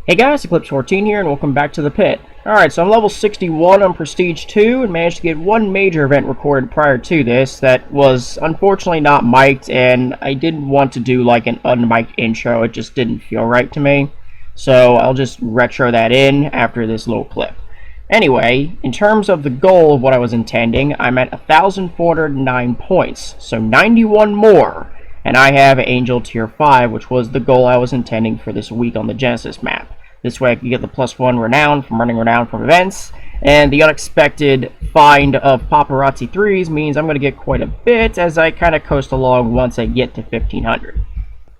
Hey guys, Eclipse14 here, and welcome back to the pit. Alright, so I'm level 61 on Prestige 2, and managed to get one major event recorded prior to this that was unfortunately not mic'd, and I didn't want to do like an unmic'd intro, it just didn't feel right to me. So I'll just retro that in after this little clip. Anyway, in terms of the goal of what I was intending, I'm at 1,409 points, so 91 more, and I have Angel Tier 5, which was the goal I was intending for this week on the Genesis map. This way I can get the +1 renown from running renown from events, and the unexpected find of paparazzi 3s means I'm going to get quite a bit as I kind of coast along once I get to 1,500.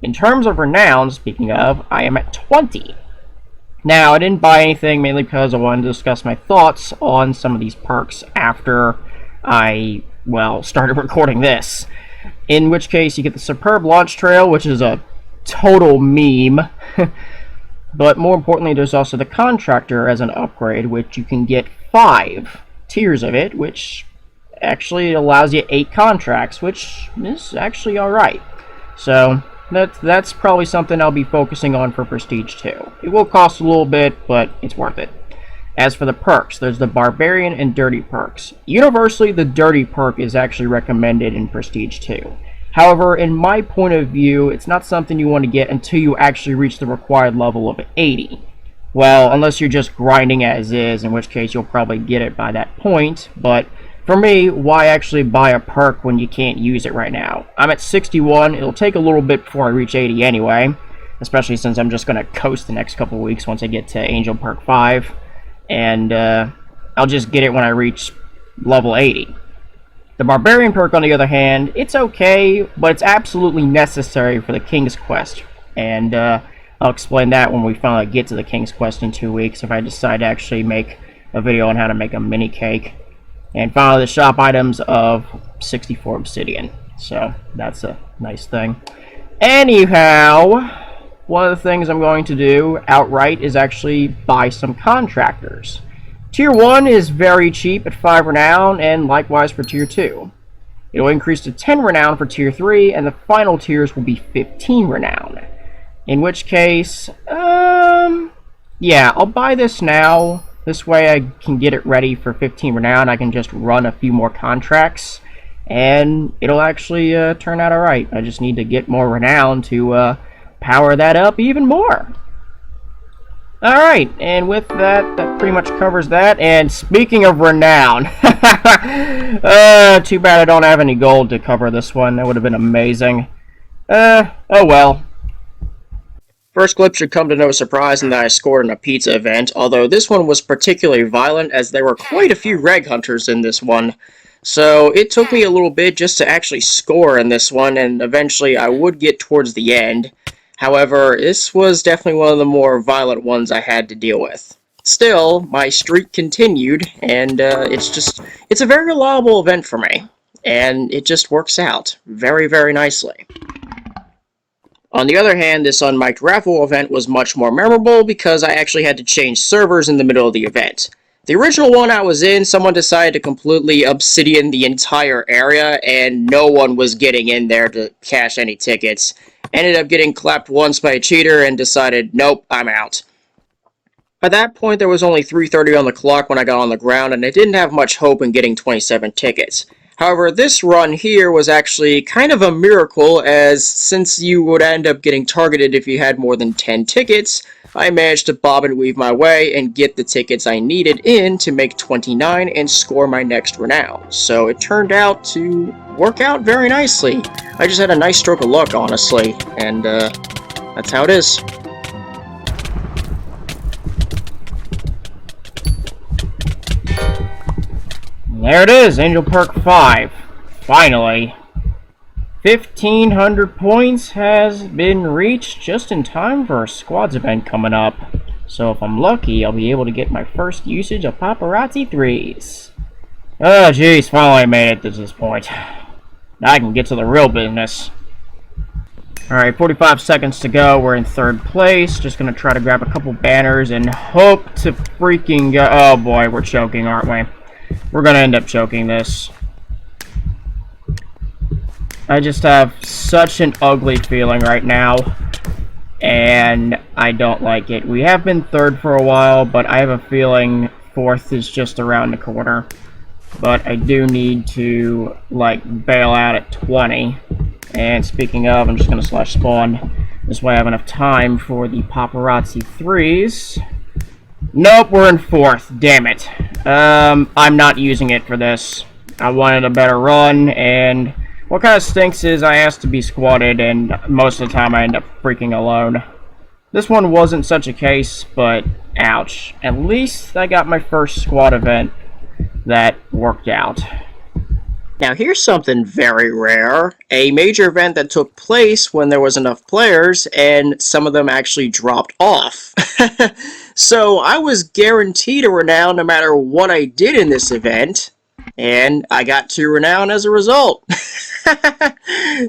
In terms of renown, speaking of, I am at 20. Now, I didn't buy anything mainly because I wanted to discuss my thoughts on some of these perks after I, well, started recording this. In which case, you get the Superb Launch Trail, which is a total meme. But more importantly, there's also the Contractor as an upgrade, which you can get 5 tiers of it, which actually allows you 8 contracts, which is actually alright. So, that's probably something I'll be focusing on for Prestige 2. It will cost a little bit, but it's worth it. As for the perks, there's the Barbarian and Dirty perks. Universally, the Dirty perk is actually recommended in Prestige 2. However, in my point of view, it's not something you want to get until you actually reach the required level of 80. Well, unless you're just grinding as is, in which case you'll probably get it by that point. But for me, why actually buy a perk when you can't use it right now? I'm at 61. It'll take a little bit before I reach 80 anyway, especially since I'm just going to coast the next couple weeks once I get to Angel Perk 5. And I'll just get it when I reach level 80. The Barbarian perk, on the other hand, it's okay, but it's absolutely necessary for the King's Quest. And I'll explain that when we finally get to the King's Quest in 2 weeks, if I decide to actually make a video on how to make a mini cake. And finally, the shop items of 64 obsidian. So, that's a nice thing. Anyhow, one of the things I'm going to do outright is actually buy some contractors. Tier 1 is very cheap at 5 renown, and likewise for Tier 2. It will increase to 10 renown for Tier 3, and the final tiers will be 15 renown. In which case, yeah, I'll buy this now. This way I can get it ready for 15 renown. I can just run a few more contracts, and it'll actually turn out alright. I just need to get more renown to power that up even more. Alright, and with that, that pretty much covers that. And speaking of renown, too bad I don't have any gold to cover this one. That would have been amazing. Oh well. First clip should come to no surprise in that I scored in a pizza event, although this one was particularly violent as there were quite a few reg hunters in this one. So it took me a little bit just to actually score in this one, and eventually I would get towards the end. However, this was definitely one of the more violent ones I had to deal with. Still, my streak continued, and it's a very reliable event for me, and it just works out very, very nicely. On the other hand, this unmiked raffle event was much more memorable because I actually had to change servers in the middle of the event. The original one I was in, someone decided to completely obsidian the entire area, and no one was getting in there to cash any tickets. Ended up getting clapped once by a cheater and decided, nope, I'm out. By that point, there was only 3:30 on the clock when I got on the ground, and I didn't have much hope in getting 27 tickets. However, this run here was actually kind of a miracle, as since you would end up getting targeted if you had more than 10 tickets, I managed to bob and weave my way and get the tickets I needed in to make 29 and score my next renown. So it turned out to work out very nicely. I just had a nice stroke of luck, honestly, and that's how it is. There it is, Angel Perk 5. Finally. 1,500 points has been reached just in time for a squads event coming up. So if I'm lucky, I'll be able to get my first usage of paparazzi 3s. Oh jeez, finally I made it to this point. Now I can get to the real business. Alright, 45 seconds to go. We're in 3rd place. Just gonna try to grab a couple banners and hope to freaking go. Oh boy, we're choking, aren't we? We're gonna end up choking this. I just have such an ugly feeling right now. and I don't like it. We have been third for a while, but I have a feeling fourth is just around the corner. But I do need to, like, bail out at 20. And speaking of, I'm just going to slash spawn. This way I have enough time for the paparazzi 3s. Nope, we're in fourth. Damn it. I'm not using it for this. I wanted a better run, and what kind of stinks is I asked to be squatted, and most of the time I end up freaking alone. This one wasn't such a case, but ouch. At least I got my first squad event that worked out. Now here's something very rare. A major event that took place when there was enough players and some of them actually dropped off. So I was guaranteed a renown no matter what I did in this event, and I got 2 renown as a result.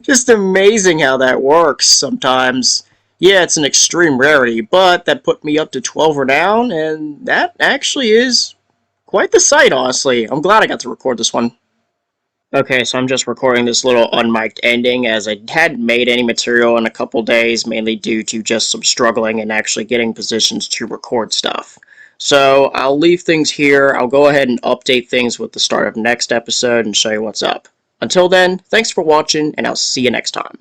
Just amazing how that works sometimes. Yeah, it's an extreme rarity, but that put me up to 12 renown, and that actually is quite the sight, honestly. I'm glad I got to record this one. Okay, so I'm just recording this little unmiked ending as I hadn't made any material in a couple days, mainly due to just some struggling and actually getting positions to record stuff. So I'll leave things here. I'll go ahead and update things with the start of next episode and show you what's up. Until then, thanks for watching, and I'll see you next time.